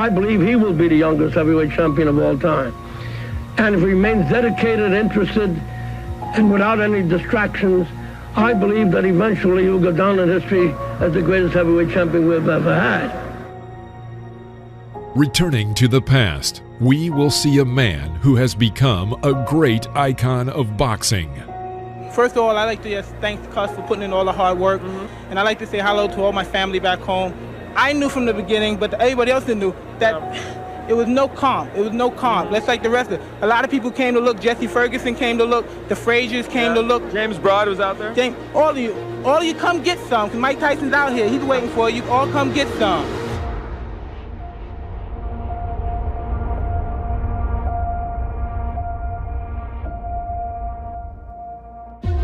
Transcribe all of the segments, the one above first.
I believe he will be the youngest heavyweight champion of all time. And if he remains dedicated, interested, and without any distractions, I believe that eventually he'll go down in history as the greatest heavyweight champion we've ever had. Returning to the past, we will see a man who has become a great icon of boxing. First of all, I'd like to just thank Cus for putting in all the hard work. And I'd like to say hello to all my family back home. I knew from the beginning, but everybody else knew, that it was no calm. It was no calm. Just like the rest of it. A lot of people came to look. Jesse Ferguson came to look. The Fraziers came to look. James Broad was out there. All of you come get some, because Mike Tyson's out here. He's waiting for you. All come get some.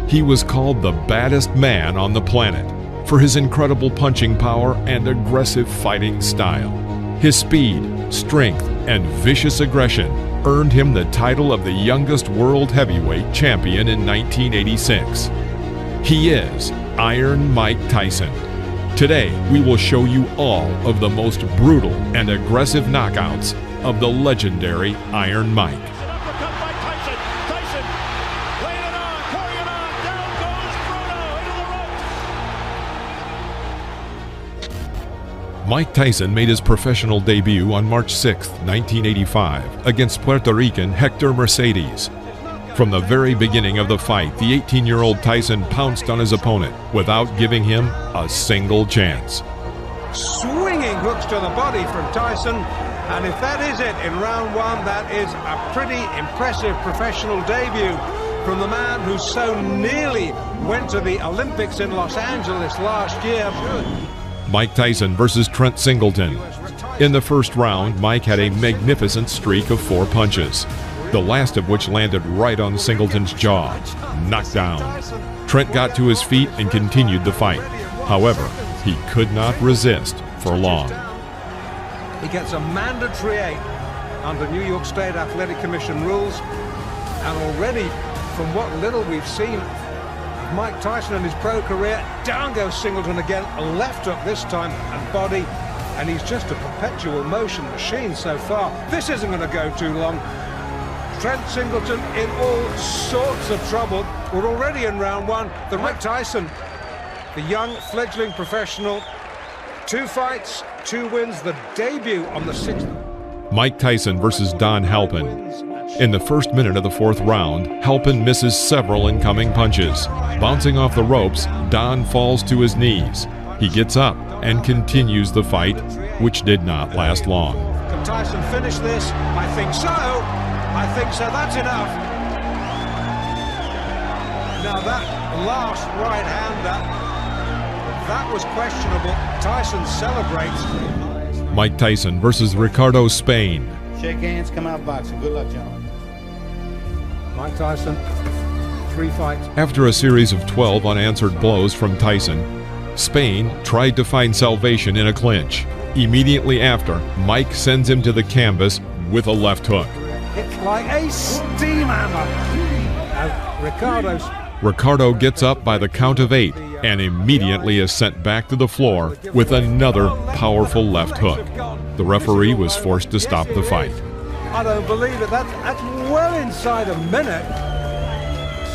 He was called the baddest man on the planet for his incredible punching power and aggressive fighting style. His speed, strength, and vicious aggression earned him the title of the youngest world heavyweight champion in 1986. He is Iron Mike Tyson. Today, we will show you all of the most brutal and aggressive knockouts of the legendary Iron Mike. Mike Tyson made his professional debut on March 6, 1985, against Puerto Rican Hector Mercedes. From the very beginning of the fight, the 18-year-old Tyson pounced on his opponent without giving him a single chance. Swinging hooks to the body from Tyson, and if that is it in round one, that is a pretty impressive professional debut from the man who so nearly went to the Olympics in Los Angeles last year. Mike Tyson versus Trent Singleton. In the first round, Mike had a magnificent streak of 4 punches, the last of which landed right on Singleton's jaw. Knocked down. Trent got to his feet and continued the fight. However, he could not resist for long. He gets a mandatory 8 under New York State Athletic Commission rules, and already, from what little we've seen Mike Tyson in his pro career, down goes Singleton again, left hook this time and body, and he's just a perpetual motion machine so far. This isn't going to go too long. Trent Singleton in all sorts of trouble. We're already in round one. The Mike Tyson, the young fledgling professional, 2 fights, 2 wins, the debut on the 6th. Mike Tyson versus Don Halpin. In the first minute of the 4th round, Halpin misses several incoming punches. Bouncing off the ropes, Don falls to his knees. He gets up and continues the fight, which did not last long. Can Tyson finish this? I think so. I think so. That's enough. Now that last right hander, that was questionable. Tyson celebrates. Mike Tyson versus Ricardo Spain. Shake hands, come out boxing. Good luck, gentlemen. Mike Tyson, 3 fights. After a series of 12 unanswered blows from Tyson, Spain tried to find salvation in a clinch. Immediately after, Mike sends him to the canvas with a left hook. It's like a steam hammer. Ricardo gets up by the count of 8 and immediately is sent back to the floor with another powerful left hook. The referee was forced to stop the fight. I don't believe it. That's well inside a minute.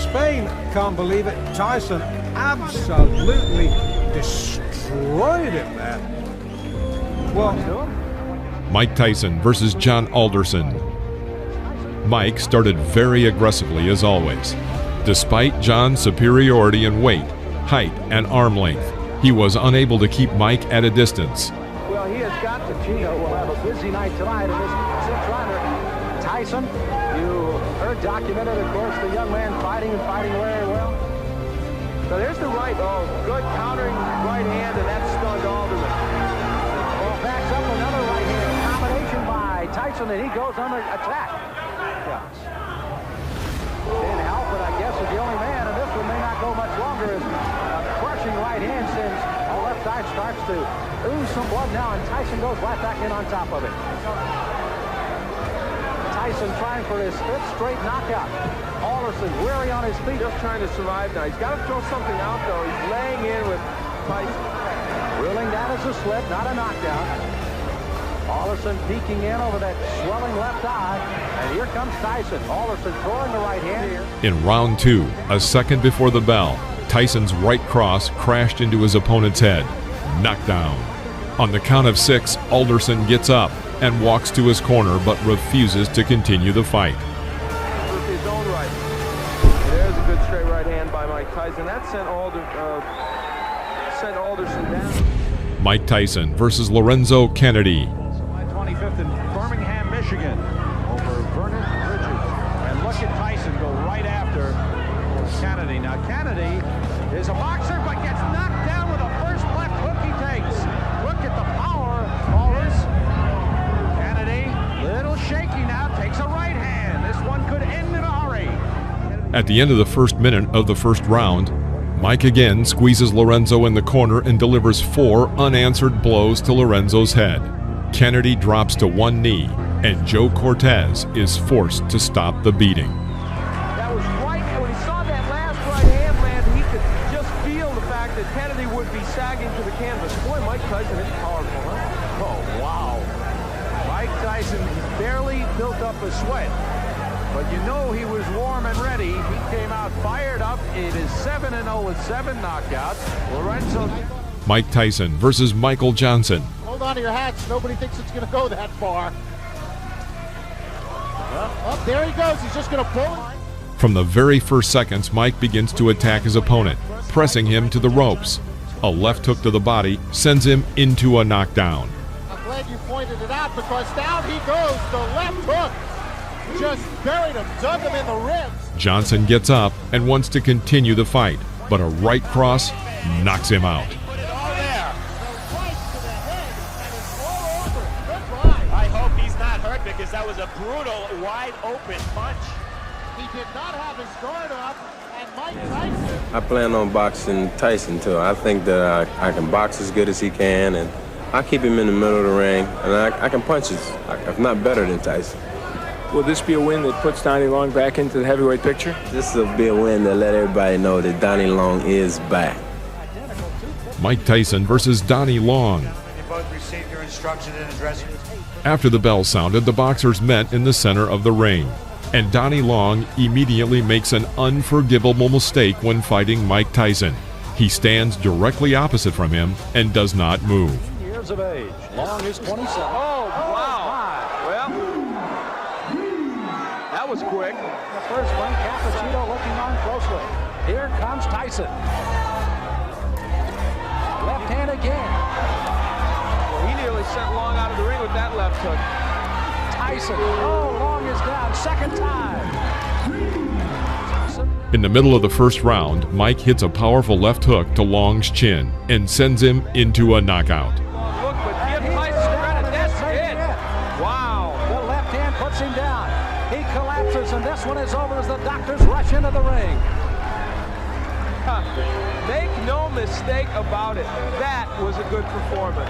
Spain can't believe it. Tyson absolutely destroyed him there. Well, Mike Tyson versus John Alderson. Mike started very aggressively as always. Despite John's superiority in weight, height, and arm length, he was unable to keep Mike at a distance. Well, he has got to. Gino will have a busy night tonight in this 6th rounder. Tyson, you heard documented, of course, the young man fighting very well. So there's the right, good countering right hand, and that stunned Alderman. Well, backs up another right hand combination by Tyson, and he goes on the attack. Dan Halpin, I guess, is the only man, and this one may not go much longer as a crushing right hand sends the left side starts to ooze some blood now, and Tyson goes right back in on top of it. Tyson trying for his 5th straight knockout. Alderson weary on his feet. Just trying to survive now. He's got to throw something out, though. He's laying in with Tyson. Ruling that as a slip, not a knockdown. Alderson peeking in over that swelling left eye. And here comes Tyson. Alderson throwing the right hand here. In round 2, a second before the bell, Tyson's right cross crashed into his opponent's head. Knockdown. On the count of 6, Alderson gets up and walks to his corner but refuses to continue the fight. His own right. There's a good straight right hand by Mike Tyson. That sent Alderson down. Mike Tyson versus Lorenzo Kennedy. July 25th in Birmingham, Michigan, over Vernon Richards. And look at Tyson go right after Kennedy. Now Kennedy is a boxer but gets knocked down with the first left hook he takes. Look at the power, Ballers. Kennedy, little shaky now, takes a right hand. This one could end in a hurry. At the end of the first minute of the first round, Mike again squeezes Lorenzo in the corner and delivers 4 unanswered blows to Lorenzo's head. Kennedy drops to one knee, and Joe Cortez is forced to stop the beating. That was right. When he saw that last right hand land, he could just feel the fact that Kennedy would be sagging to the canvas. Boy, Mike Tyson is powerful, huh? Oh, wow. Mike Tyson barely built up a sweat. But you know he was warm and ready. He came out fired up. It is 7-0 with 7 knockouts. Lorenzo. Mike Tyson versus Michael Johnson. Hold on to your hats. Nobody thinks it's going to go that far. Up there he goes. He's just going to pull it. From the very first seconds, Mike begins to attack his opponent, pressing him to the ropes. A left hook to the body sends him into a knockdown. I'm glad you pointed it out because down he goes. The left hook just buried him, dug him in the ribs. Johnson gets up and wants to continue the fight, but a right cross knocks him out. Put it all there. The right to the head, and it's all over. Good drive. I hope he's not hurt because that was a brutal, wide open punch. He did not have his guard up, and Mike Tyson. I plan on boxing Tyson too. I think that I can box as good as he can, and I keep him in the middle of the ring, and I can punch if not better than Tyson. Will this be a win that puts Donnie Long back into the heavyweight picture? This will be a win that let everybody know that Donnie Long is back. Mike Tyson versus Donnie Long. You both received your instruction in the dressing room. After the bell sounded, the boxers met in the center of the ring, and Donnie Long immediately makes an unforgivable mistake when fighting Mike Tyson. He stands directly opposite from him and does not move. Years of age. Long is 27. Oh, wow. Well, that was quick. The first one, Cappuccino looking on closely. Here comes Tyson. Left hand again. Well, he nearly sent Long out of the ring with that left hook. Tyson. Oh, Long is down. Second time. In the middle of the first round, Mike hits a powerful left hook to Long's chin and sends him into a knockout. Look, but give Tyson credit. That's it. Wow. The left hand puts him down. He collapses, and this one is over as the doctors rush into the ring. Make no mistake about it. That was a good performance.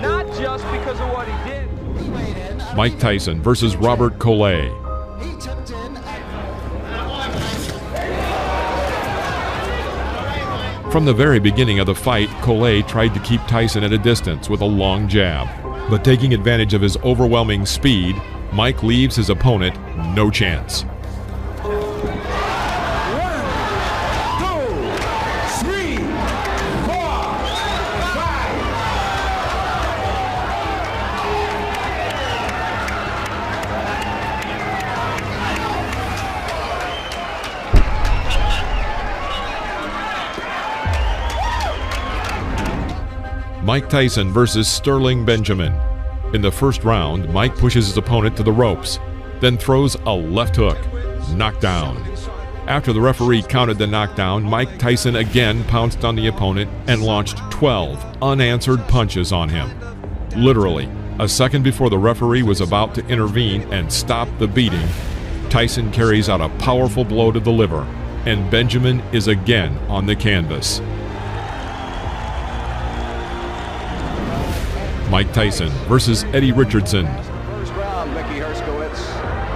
Not just because of what he did. Mike Tyson versus Robert Collet. From the very beginning of the fight, Collet tried to keep Tyson at a distance with a long jab. But taking advantage of his overwhelming speed, Mike leaves his opponent no chance. Mike Tyson versus Sterling Benjamin. In the first round, Mike pushes his opponent to the ropes, then throws a left hook. Knockdown. After the referee counted the knockdown, Mike Tyson again pounced on the opponent and launched 12 unanswered punches on him. Literally, a second before the referee was about to intervene and stop the beating, Tyson carries out a powerful blow to the liver, and Benjamin is again on the canvas. Mike Tyson versus Eddie Richardson. First round, Mickey Herskowitz.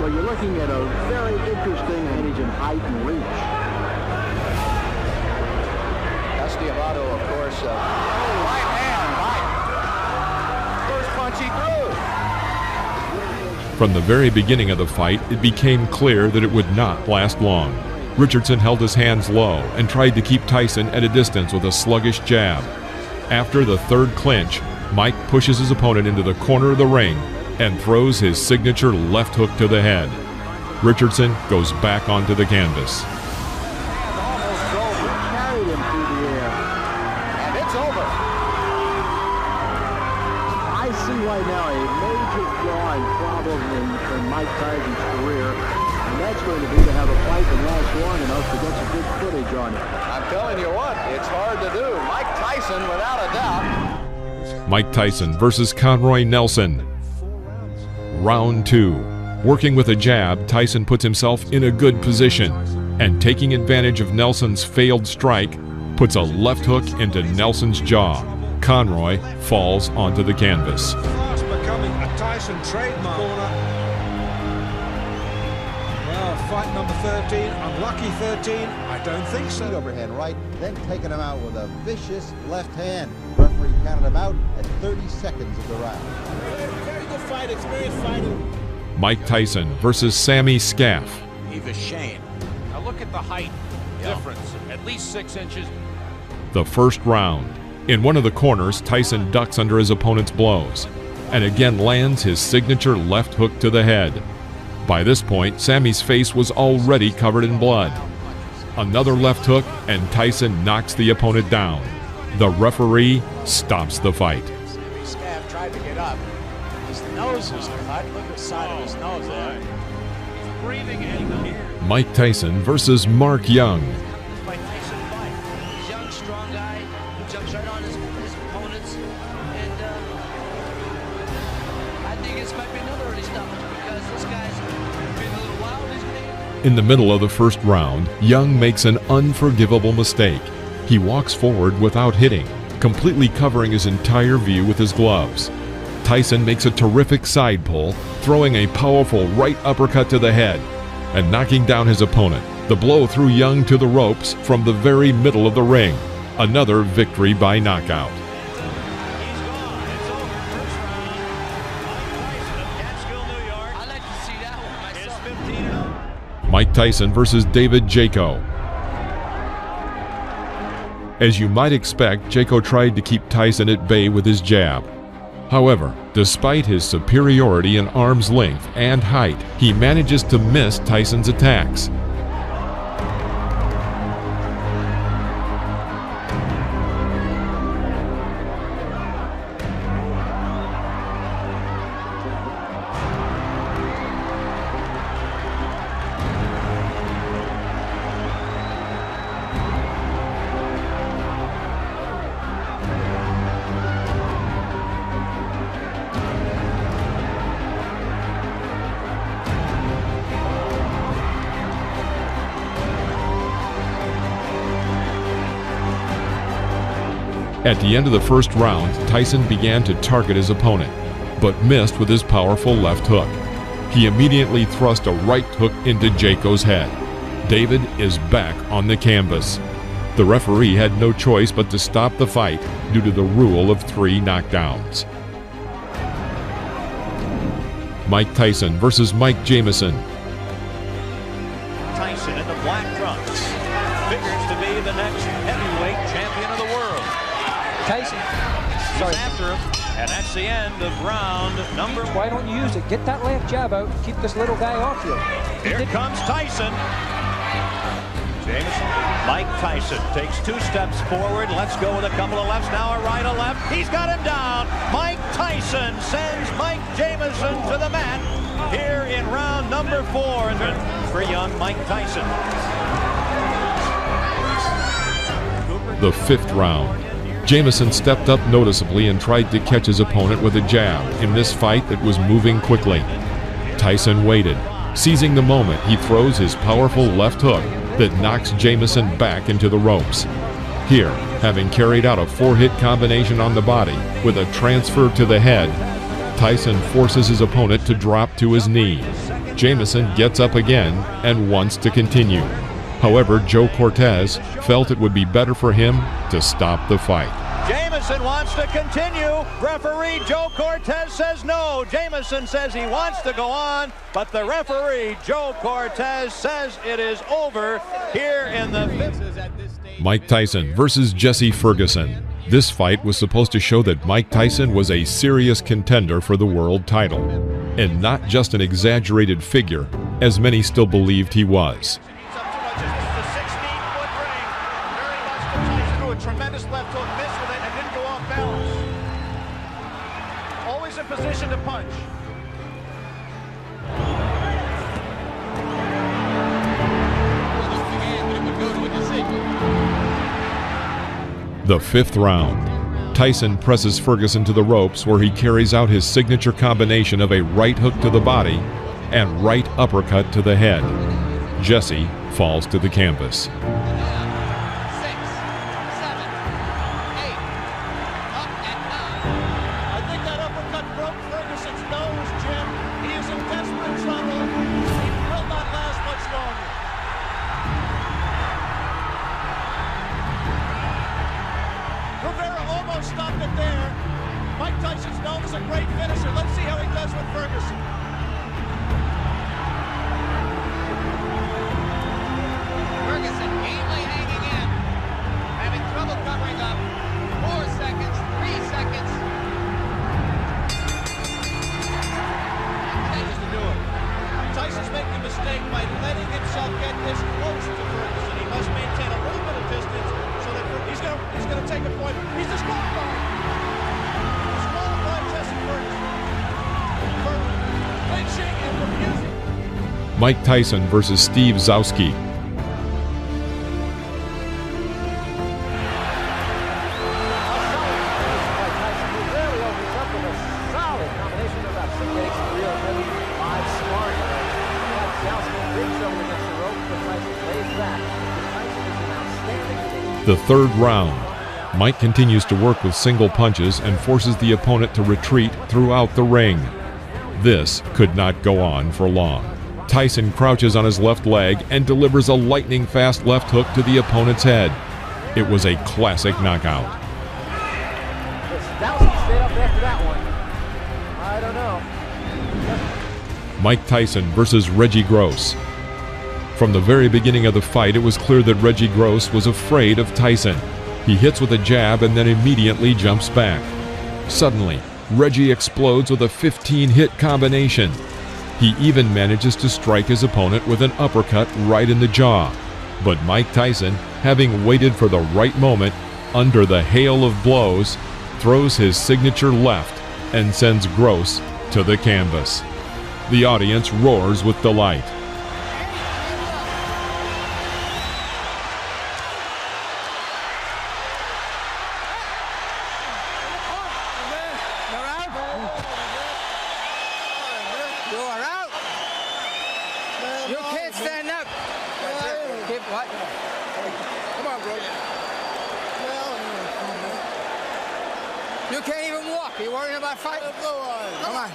Well, you're looking at a very interesting age in height and reach. Castiavato, of course. Right hand, right. First punch he threw. From the very beginning of the fight, it became clear that it would not last long. Richardson held his hands low and tried to keep Tyson at a distance with a sluggish jab. After the third clinch, Mike pushes his opponent into the corner of the ring and throws his signature left hook to the head. Richardson goes back onto the canvas. Carried him through the air. And it's over. I see right now a major flaw and problem in Mike Tyson's career, and that's going to be to have a fight that lasts long enough to get some good footage on it. I'm telling you what, it's hard to do. Mike Tyson, without a doubt. Mike Tyson versus Conroy Nelson. Round 2. Working with a jab, Tyson puts himself in a good position, and taking advantage of Nelson's failed strike, puts a left hook into Nelson's jaw. Conroy falls onto the canvas. Fast becoming a Tyson trademark. Well, fight number 13, unlucky 13, I don't think so. Overhand right, then taking him out with a vicious left hand. Referee counted him out at 30 seconds of the round. Very good fight, experienced fighter. Mike Tyson versus Sammy Scaff. Eva Shane. Now look at the height difference, at least 6 inches. The first round. In one of the corners, Tyson ducks under his opponent's blows and again lands his signature left hook to the head. By this point, Sammy's face was already covered in blood. Another left hook and Tyson knocks the opponent down. The referee stops the fight. Sammy Scaff tried to get up. His nose was cut. Look at the side of his nose there. He's breathing in. Mike Tyson versus Mark Young. Mike Tyson fight. He's a young, strong guy who jumps right on his opponents, and I think this might be another early stoppage because this guy's been a little wild. He's gonna... In the middle of the first round, Young makes an unforgivable mistake. He walks forward without hitting, completely covering his entire view with his gloves. Tyson makes a terrific side pull, throwing a powerful right uppercut to the head and knocking down his opponent. The blow threw Young to the ropes from the very middle of the ring. Another victory by knockout. Mike Tyson versus David Jaco. As you might expect, Jaco tried to keep Tyson at bay with his jab. However, despite his superiority in arm's length and height, he manages to miss Tyson's attacks. At the end of the first round, Tyson began to target his opponent, but missed with his powerful left hook. He immediately thrust a right hook into Jaco's head. David is back on the canvas. The referee had no choice but to stop the fight due to the rule of 3 knockdowns. Mike Tyson versus Mike Jamison. Tyson in the black trunks figures to be the next heavyweight champion of the world. Tyson. He's after him, and that's the end of round number 1. Why don't you use it? Get that left jab out and keep this little guy off you. Here comes Tyson. Jamison. Mike Tyson takes 2 steps forward. Let's go with a couple of lefts. Now a right, a left. He's got him down. Mike Tyson sends Mike Jamison to the mat here in round number 4 for young Mike Tyson. The 5th round. Jamison stepped up noticeably and tried to catch his opponent with a jab in this fight that was moving quickly. Tyson waited. Seizing the moment, he throws his powerful left hook that knocks Jamison back into the ropes. Here, having carried out a 4-hit combination on the body with a transfer to the head, Tyson forces his opponent to drop to his knee. Jamison gets up again and wants to continue. However, Joe Cortez felt it would be better for him to stop the fight. Jamison Tyson wants to continue. Referee Joe Cortez says no. Jamison says he wants to go on, but the referee Joe Cortez says it is over here in the fifth. Mike Tyson versus Jesse Ferguson. This fight was supposed to show that Mike Tyson was a serious contender for the world title, and not just an exaggerated figure, as many still believed he was. Tremendous left hook, missed with it, and didn't go off balance. Always in position to punch. The fifth round. Tyson presses Ferguson to the ropes, where he carries out his signature combination of a right hook to the body and right uppercut to the head. Jesse falls to the canvas. Stopped it there. Mike Tyson's known as a great finisher. Let's see how he does with Ferguson. Ferguson gamely hanging in, having trouble covering up. 4 seconds, 3 seconds. Changes to do it. Tyson's making a mistake by letting himself get this close to Ferguson. He must maintain a little bit of distance so that he's going to take a point. He's disqualified. Disqualified Jesse Ferguson for clinching and refusing. Mike Tyson versus Steve Zowski. The third round. Mike continues to work with single punches and forces the opponent to retreat throughout the ring. This could not go on for long. Tyson crouches on his left leg and delivers a lightning-fast left hook to the opponent's head. It was a classic knockout. Mike Tyson versus Reggie Gross. From the very beginning of the fight, it was clear that Reggie Gross was afraid of Tyson. He hits with a jab and then immediately jumps back. Suddenly, Reggie explodes with a 15-hit combination. He even manages to strike his opponent with an uppercut right in the jaw. But Mike Tyson, having waited for the right moment, under the hail of blows, throws his signature left and sends Gross to the canvas. The audience roars with delight. You can't stand up. What? Come on, bro. You can't even walk. Are you worrying about fighting? Come on.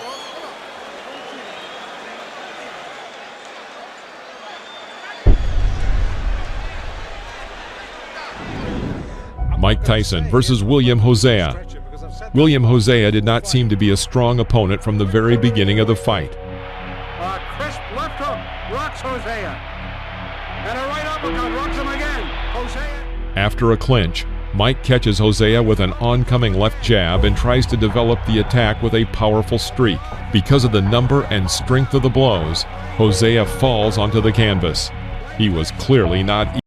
Mike Tyson versus William Hosea. William Hosea did not seem to be a strong opponent from the very beginning of the fight. Crisp left hook rocks Hosea. And a right uppercut rocks him again. Hosea. After a clinch, Mike catches Hosea with an oncoming left jab and tries to develop the attack with a powerful streak. Because of the number and strength of the blows, Hosea falls onto the canvas. He was clearly not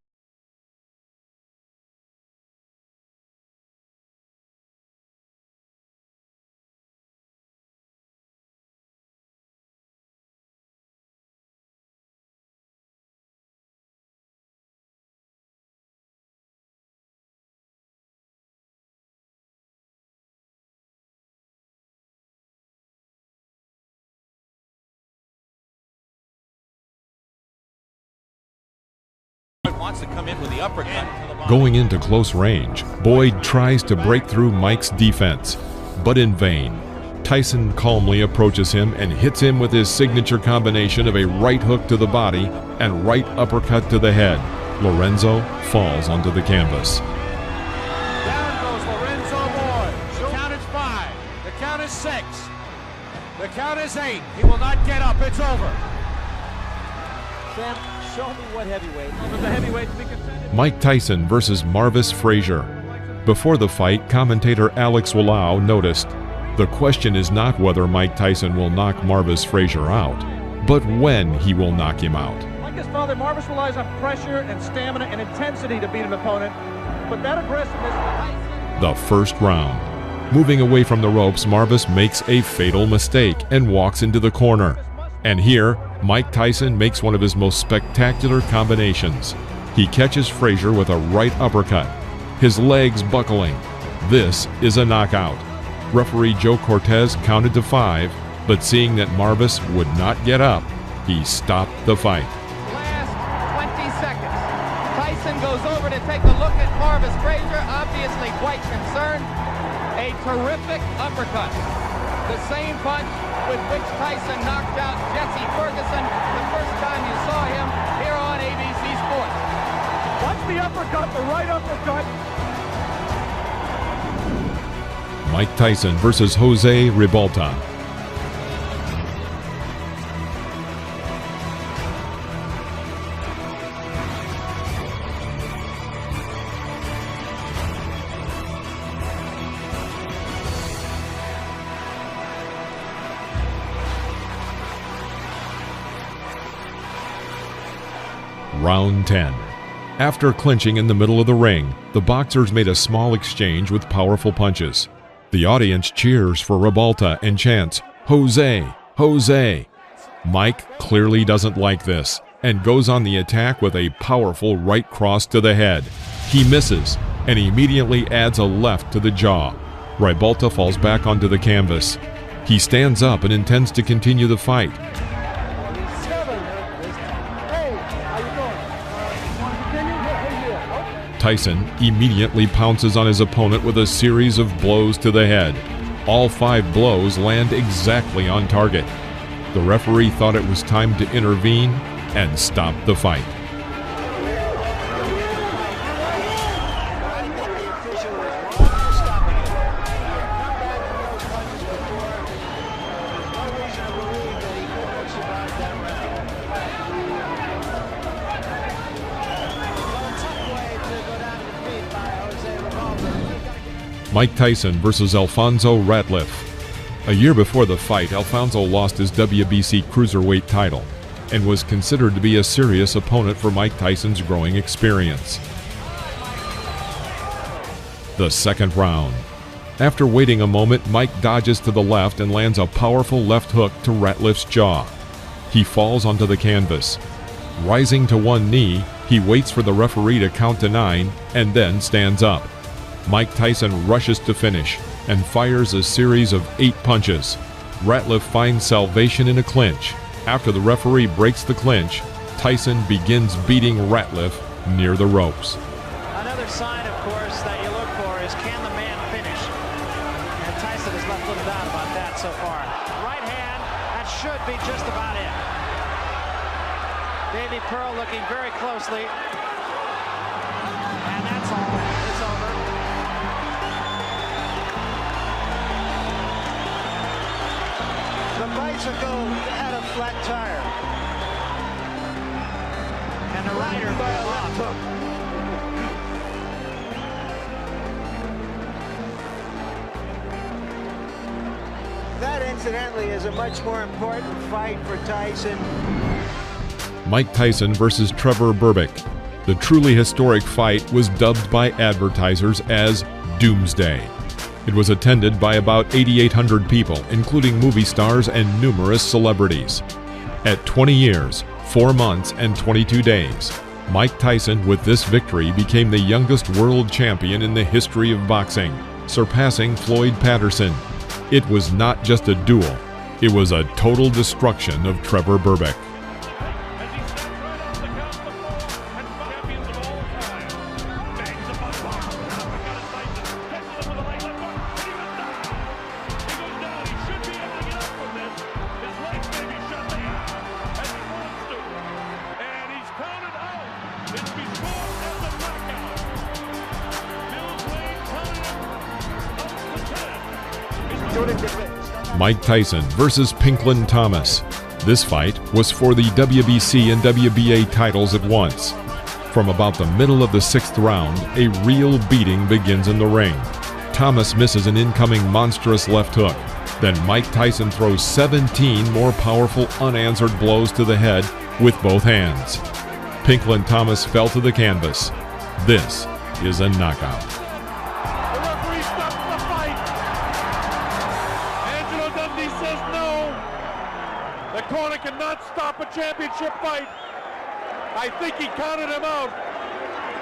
Wants to come in with the uppercut. going into close range. Boyd tries to break through Mike's defense, but in vain. Tyson calmly approaches him and hits him with his signature combination of a right hook to the body and right uppercut to the head. Lorenzo falls onto the canvas. Down goes Lorenzo Moore. count is 8. He will not get up. It's over. Sam, show me what heavyweight. The heavyweight to be considered. Mike Tyson versus Marvis Frazier. Before the fight, commentator Alex Wallau noticed, "The question is not whether Mike Tyson will knock Marvis Frazier out, but when he will knock him out." Like his father, Marvis relies on pressure and stamina and intensity to beat an opponent, but that aggressiveness... The first round. Moving away from the ropes, Marvis makes a fatal mistake and walks into the corner. And here, Mike Tyson makes one of his most spectacular combinations. He catches Frazier with a right uppercut, his legs buckling. This is a knockout. Referee Joe Cortez counted to 5, but seeing that Marvis would not get up, he stopped the fight. Last 20 seconds. Tyson goes over to take a look at Marvis Frazier, obviously quite concerned. A terrific uppercut. The same punch with which Tyson knocked out Jesse Ferguson the first time you saw him here on ABC Sports. Watch the uppercut, the right uppercut. Mike Tyson versus Jose Ribalta. Round 10. After clinching in the middle of the ring, the boxers made a small exchange with powerful punches. The audience cheers for Ribalta and chants, "Jose, Jose." Mike clearly doesn't like this and goes on the attack with a powerful right cross to the head. He misses and immediately adds a left to the jaw. Ribalta falls back onto the canvas. He stands up and intends to continue the fight. Tyson immediately pounces on his opponent with a series of blows to the head. All 5 blows land exactly on target. The referee thought it was time to intervene and stop the fight. Mike Tyson versus Alfonso Ratliff. A year before the fight, Alfonso lost his WBC Cruiserweight title and was considered to be a serious opponent for Mike Tyson's growing experience. The second round. After waiting a moment, Mike dodges to the left and lands a powerful left hook to Ratliff's jaw. He falls onto the canvas. Rising to one knee, he waits for the referee to count to 9 and then stands up. Mike Tyson rushes to finish and fires a series of 8 punches. Ratliff finds salvation in a clinch. After the referee breaks the clinch, Tyson begins beating Ratliff near the ropes. Another sign, of course, that you look for is, can the man finish? And Tyson has left little doubt about that so far. Right hand, that should be just about it. Davey Pearl looking very closely. And that's all. It's over. The bicycle had a flat tire. And the rider by a left hook. That, incidentally, is a much more important fight for Tyson. Mike Tyson versus Trevor Berbick. The truly historic fight was dubbed by advertisers as Doomsday. It was attended by about 8,800 people, including movie stars and numerous celebrities. At 20 years, 4 months, and 22 days, Mike Tyson, with this victory, became the youngest world champion in the history of boxing, surpassing Floyd Patterson. It was not just a duel, it was a total destruction of Trevor Berbick. Do it in defense. Mike Tyson versus Pinklin Thomas. This fight was for the WBC and WBA titles at once. From about the middle of the 6th round, a real beating begins in the ring. Thomas misses an incoming monstrous left hook. Then Mike Tyson throws 17 more powerful unanswered blows to the head with both hands. Pinklin Thomas fell to the canvas. This is a knockout. The referee stops the fight. Angelo Dundee says no. The corner cannot stop a championship fight. I think he counted him out.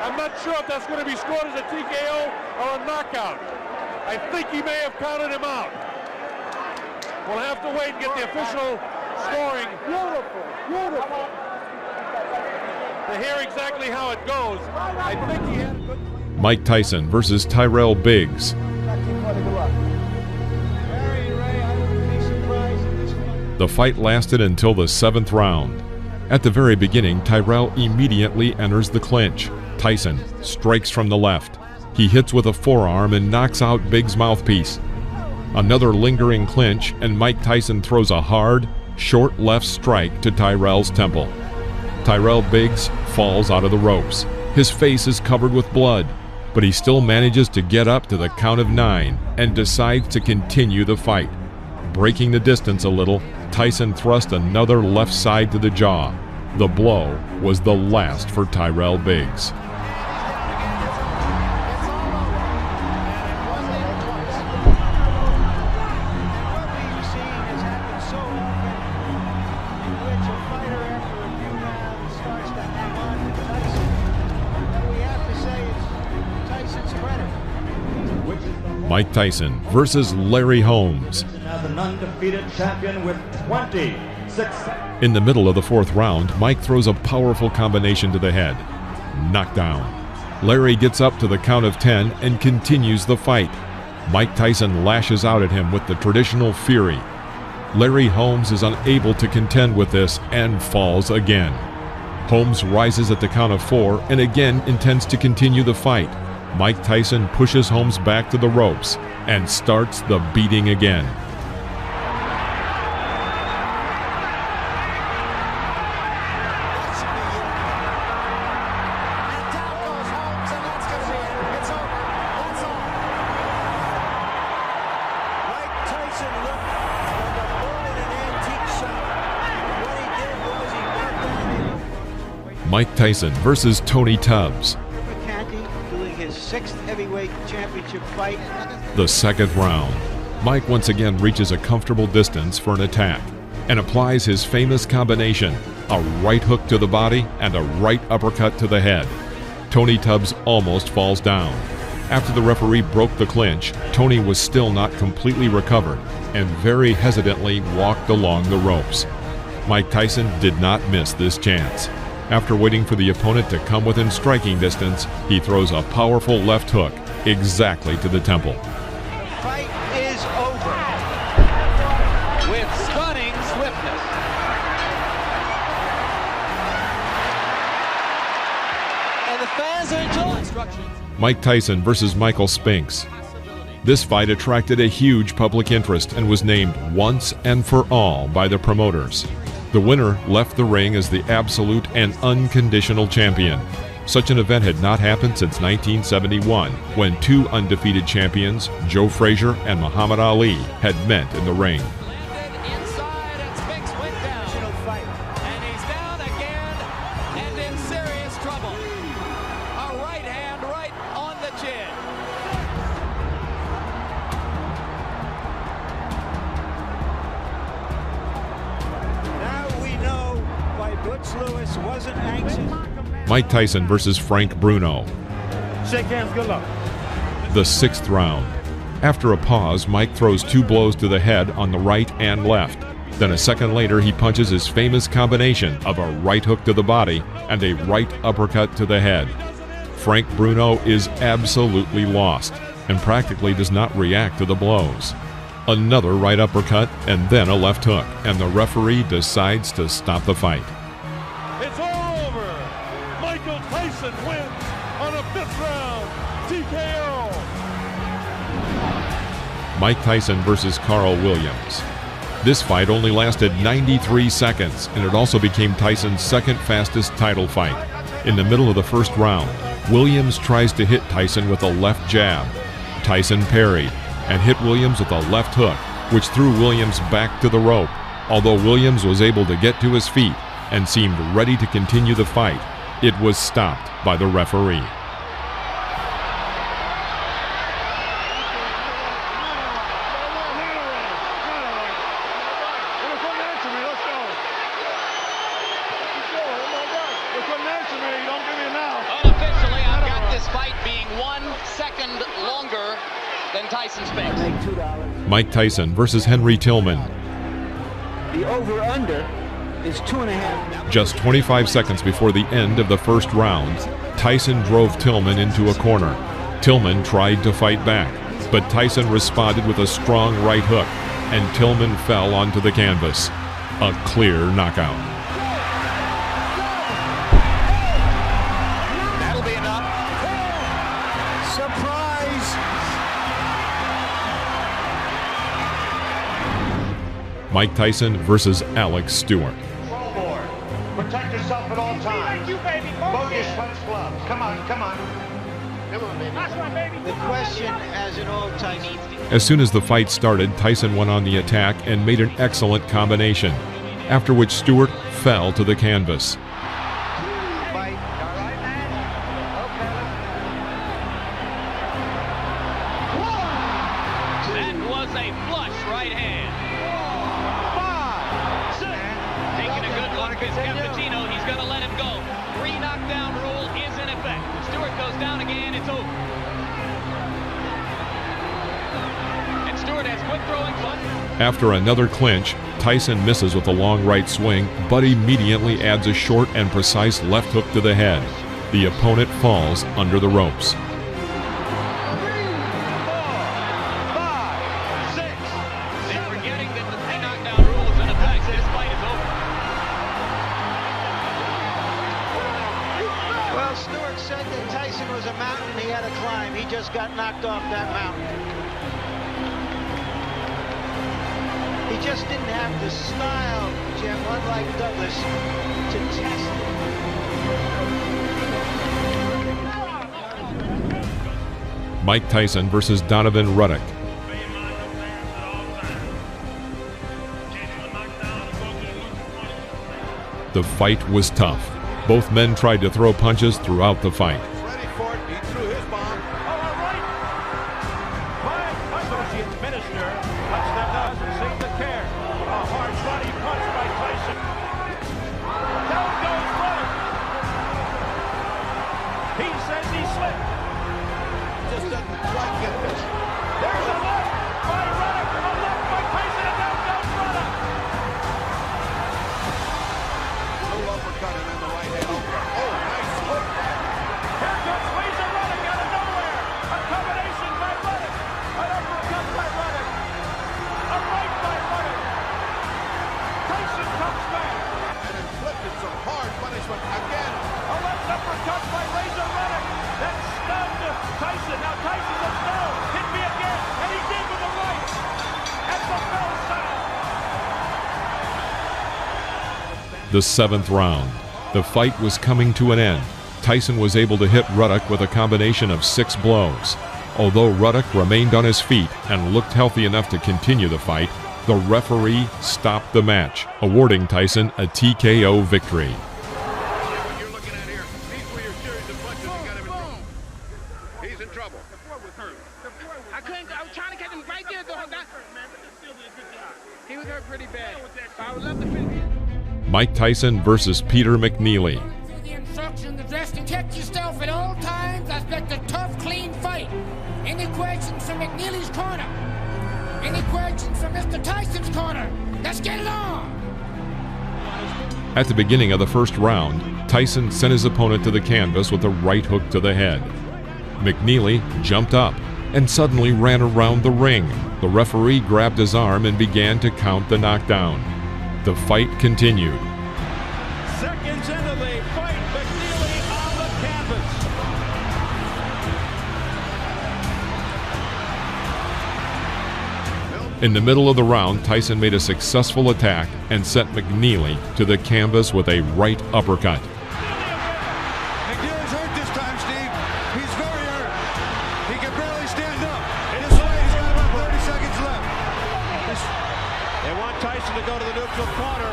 I'm not sure if that's going to be scored as a TKO or a knockout. I think he may have counted him out. We'll have to wait and get the official scoring. Beautiful. To hear exactly how it goes. I think he had a good... Mike Tyson versus Tyrell Biggs. The fight lasted until the 7th round. At the very beginning, Tyrell immediately enters the clinch. Tyson strikes from the left. He hits with a forearm and knocks out Biggs' mouthpiece. Another lingering clinch, and Mike Tyson throws a hard, short left strike to Tyrell's temple. Tyrell Biggs falls out of the ropes. His face is covered with blood, but he still manages to get up to the count of 9 and decides to continue the fight. Breaking the distance a little, Tyson thrust another left side to the jaw. The blow was the last for Tyrell Biggs. Mike Tyson versus Larry Holmes. In the middle of the 4th round, Mike throws a powerful combination to the head. Knockdown. Larry gets up to the count of 10 and continues the fight. Mike Tyson lashes out at him with the traditional fury. Larry Holmes is unable to contend with this and falls again. Holmes rises at the count of 4 and again intends to continue the fight. Mike Tyson pushes Holmes back to the ropes and starts the beating again. Mike Tyson versus Tony Tubbs. His 6th heavyweight championship fight. The 2nd round. Mike once again reaches a comfortable distance for an attack and applies his famous combination, a right hook to the body and a right uppercut to the head. Tony Tubbs almost falls down. After the referee broke the clinch, Tony was still not completely recovered and very hesitantly walked along the ropes. Mike Tyson did not miss this chance. After waiting for the opponent to come within striking distance, he throws a powerful left hook exactly to the temple. Fight is over with stunning swiftness. And the fans are enjoying. Mike Tyson versus Michael Spinks. This fight attracted a huge public interest and was named Once and for All by the promoters. The winner left the ring as the absolute and unconditional champion. Such an event had not happened since 1971, when 2 undefeated champions, Joe Frazier and Muhammad Ali, had met in the ring. Inside, and Spinks went down. And he's down again and in serious trouble. A right hand right on the chin. Lewis wasn't anxious. Mike Tyson versus Frank Bruno. Shake hands, good luck. The 6th round. After a pause, Mike throws 2 blows to the head on the right and left. Then a second later, he punches his famous combination of a right hook to the body and a right uppercut to the head. Frank Bruno is absolutely lost and practically does not react to the blows. Another right uppercut and then a left hook, and the referee decides to stop the fight. It's all over. Michael Tyson wins on a 5th round TKO. Mike Tyson versus Carl Williams. This fight only lasted 93 seconds, and it also became Tyson's second fastest title fight. In the middle of the first round, Williams tries to hit Tyson with a left jab. Tyson parried and hit Williams with a left hook, which threw Williams back to the rope. Although Williams was able to get to his feet and seemed ready to continue the fight, it was stopped by the referee. Unofficially, I've got this fight being 1 second longer than Tyson's pace. Mike Tyson versus Henry Tillman. The over-under is 2.5. Just 25 seconds before the end of the first round, Tyson drove Tillman into a corner. Tillman tried to fight back, but Tyson responded with a strong right hook, and Tillman fell onto the canvas. A clear knockout. That'll be enough. Surprise! Mike Tyson versus Alex Stewart. Protect yourself at all times. Bogus punch gloves. Come on, come on. Come on, baby. The question, as in old Tyson. As soon as the fight started, Tyson went on the attack and made an excellent combination, after which Stewart fell to the canvas. That was a flush right hand. 5, 6. Taking a good look at Cappuccino. He's going to let him go. 3 knockdown rule is in effect. If Stewart goes down again, it's over. And Stewart has quick throwing punch. After another clinch, Tyson misses with a long right swing, but immediately adds a short and precise left hook to the head. The opponent falls under the ropes. 3, 4, 5, 6. They're forgetting that the 3 knockdown rule is in effect. This fight is over. Well, Stewart said that Tyson was a mountain he had to climb. He just got knocked off that mountain. He just didn't have the style, Jim, unlike Douglas, to test it. Mike Tyson versus Donovan Ruddock. The fight was tough. Both men tried to throw punches throughout the fight. Ready for it. He threw his bomb. All right. My associate minister touched them up and saved the care. A hard body punch by Tyson. Down goes Ruddock. He says he slipped. Just doesn't quite get this. There's a left by Ruddock. A left by Tyson, and down goes Ruddock. Little uppercut and then the right hand. Oh, nice hook. Here comes Razor Ruddock out of nowhere. A combination by Ruddock. An uppercut by Ruddock. A right by Ruddock. Tyson comes back. And inflicted some hard punishment again. A left uppercut by Razor Ruddock. That stunned Tyson. Now Tyson says no. Hit me again. And he did with the right. At the bell sound. The 7th round. The fight was coming to an end. Tyson was able to hit Ruddock with a combination of 6 blows. Although Ruddock remained on his feet and looked healthy enough to continue the fight, the referee stopped the match, awarding Tyson a TKO victory. You're looking at here. These were your series of punches that got him in trouble. He's in trouble. I was trying to catch him right there, though. He was hurt pretty bad. I would love to finish. Mike Tyson versus Peter McNeely. The instructions addressed to protect yourself at all times. I expect a tough, clean fight. Any questions from McNeely's corner? Any questions from Mr. Tyson's corner? Let's get it on! At the beginning of the first round, Tyson sent his opponent to the canvas with a right hook to the head. McNeely jumped up and suddenly ran around the ring. The referee grabbed his arm and began to count the knockdown. The fight continued. Seconds into the fight, McNeely on the canvas. In the middle of the round, Tyson made a successful attack and sent McNeely to the canvas with a right uppercut. McNeely's hurt this time, Steve. He's very hurt. He can barely stand up. He's got about 30 seconds left. They want Tyson to go to the neutral corner.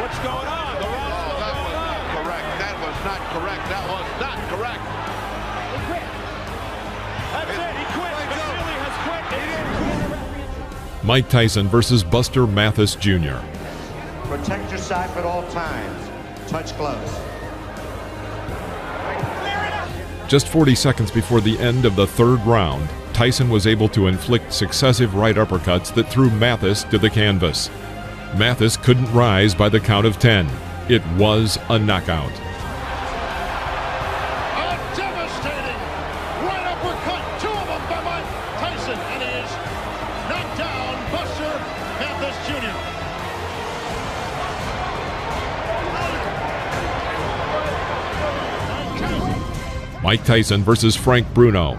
What's going on? The round's still going on. Correct. That was not correct. That was not correct. He quit. That's it. He quit. McNeely has quit. He didn't quit. Mike Tyson versus Buster Mathis Jr. Protect your side at all times. Touch gloves. Just 40 seconds before the end of the third round, Tyson was able to inflict successive right uppercuts that threw Mathis to the canvas. Mathis couldn't rise by the count of 10. It was a knockout. A devastating right uppercut. Two of them by Mike Tyson. And he is knocked down Buster Mathis Jr. Mike Tyson versus Frank Bruno.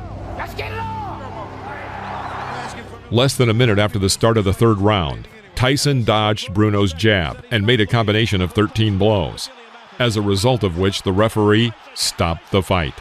Less than a minute after the start of the third round, Tyson dodged Bruno's jab and made a combination of 13 blows, as a result of which the referee stopped the fight.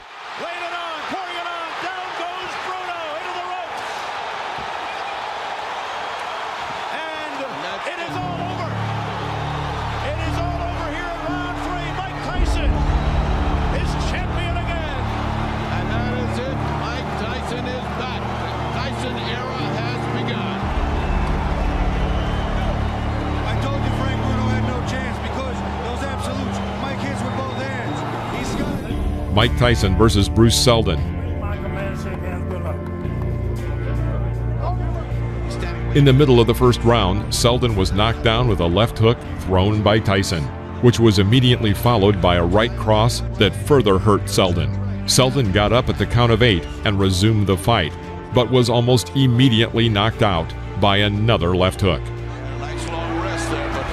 Mike Tyson versus Bruce Seldon. In the middle of the first round, Seldon was knocked down with a left hook thrown by Tyson, which was immediately followed by a right cross that further hurt Seldon. Seldon got up at the count of 8 and resumed the fight, but was almost immediately knocked out by another left hook. Nice long rest there, but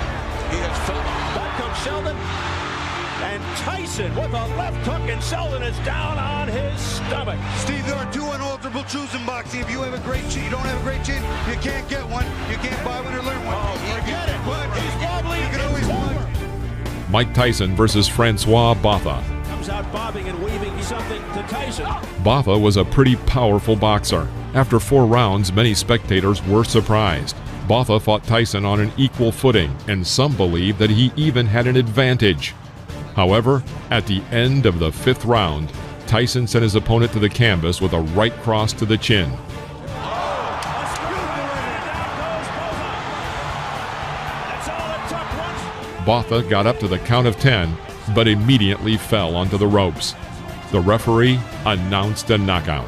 he has felt. Back comes Seldon, and Tyson with a left hook, and Seldon is down on his stomach. Steve, there are two unalterable truths in boxing. If you have a great chin, you don't have a great chin, you can't get one. You can't buy one or learn one. Oh, forget it. But He's wobbly. You can always punch. Mike Tyson versus Francois Botha. Comes out bobbing and weaving something to Tyson. Botha was a pretty powerful boxer. After 4 rounds, many spectators were surprised. Botha fought Tyson on an equal footing, and some believe that he even had an advantage. However, at the end of the 5th round, Tyson sent his opponent to the canvas with a right cross to the chin. Botha got up to the count of 10, but immediately fell onto the ropes. The referee announced a knockout.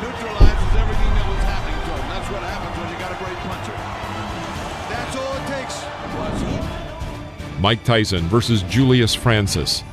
Neutralizes everything that was happening to him. That's what happens when you got a great puncher. That's all it takes. Mike Tyson versus Julius Francis.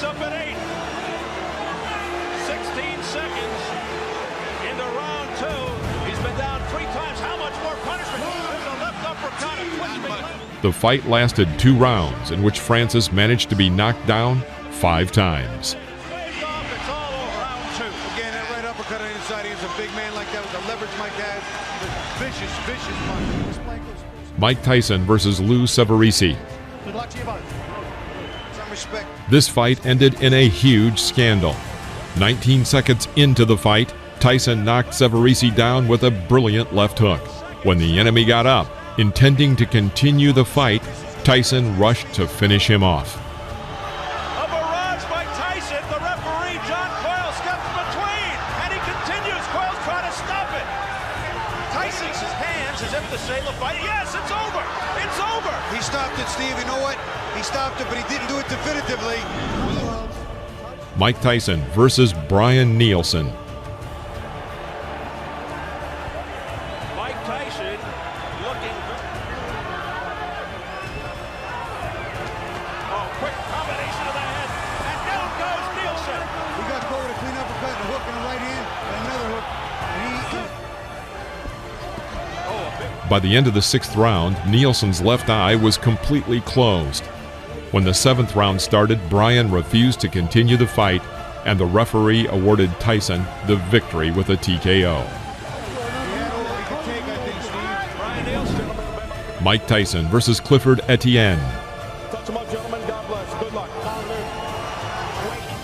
Up at 8. 16 seconds into round 2. He's been down 3 times. How much more punishment? There's a left uppercut. The fight lasted 2 rounds, in which Francis managed to be knocked down 5 times. It's all over round 2. Again, that right uppercut on the inside. He's a big man like that with the leverage Mike has. Vicious, vicious punch. Mike Tyson versus Lou Severisi. Good luck to you both. Some respect. This fight ended in a huge scandal. 19 seconds into the fight, Tyson knocked Severisi down with a brilliant left hook. When the enemy got up, intending to continue the fight, Tyson rushed to finish him off. A barrage by Tyson. The referee, John Coyle, steps between, and he continues. Coyle's trying to stop it. Tyson's hands as if to say the fight. Yes, it's over. It's over. He stopped it, Steve. You know what? He stopped it, but he didn't do it definitively. Mike Tyson versus Brian Nielsen. He got caught with a clean uppercut and a hook in the right hand and another hook. And By the end of the 6th round, Nielsen's left eye was completely closed. When the 7th round started, Bryan refused to continue the fight, and the referee awarded Tyson the victory with a TKO. Mike Tyson versus Clifford Etienne.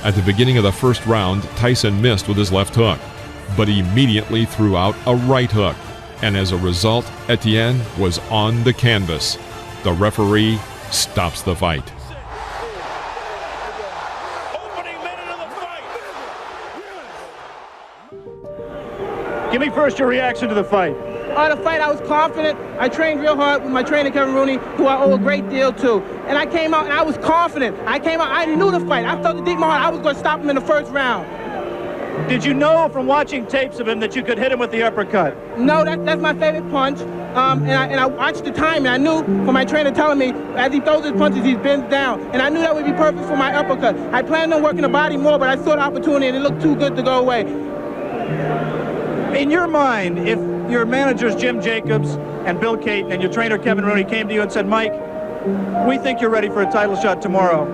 At the beginning of the 1st round, Tyson missed with his left hook, but immediately threw out a right hook, and as a result, Etienne was on the canvas. The referee stops the fight. Give me first your reaction to the fight. The fight, I was confident. I trained real hard with my trainer, Kevin Rooney, who I owe a great deal to. And I came out and I was confident. I knew the fight. I felt it deep in my heart. I was going to stop him in the 1st round. Did you know from watching tapes of him that you could hit him with the uppercut? No, that's my favorite punch. And I watched the time, and I knew from my trainer telling me, as he throws his punches, he bends down. And I knew that would be perfect for my uppercut. I planned on working the body more, but I saw the opportunity, and it looked too good to go away. In your mind, if your managers Jim Jacobs and Bill Caton and your trainer Kevin Rooney came to you and said, Mike, we think you're ready for a title shot tomorrow,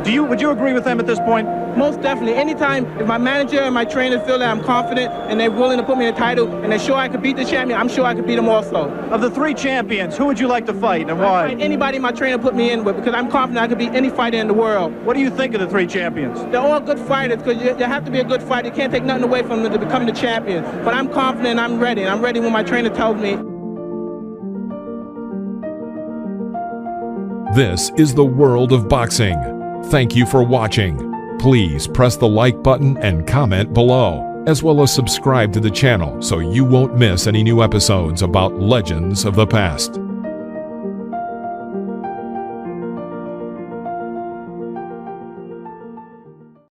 would you agree with them at this point? Most definitely. Anytime if my manager and my trainer feel that I'm confident and they're willing to put me in a title and they're sure I could beat the champion, I'm sure I could beat him also. Of the 3 champions, who would you like to fight and why? I'd fight anybody my trainer put me in with because I'm confident I could beat any fighter in the world. What do you think of the 3 champions? They're all good fighters because you have to be a good fighter. You can't take nothing away from them to become the champion. But I'm confident, I'm ready. And I'm ready when my trainer tells me. This is the world of boxing. Thank you for watching. Please press the like button and comment below, as well as subscribe to the channel so you won't miss any new episodes about legends of the past.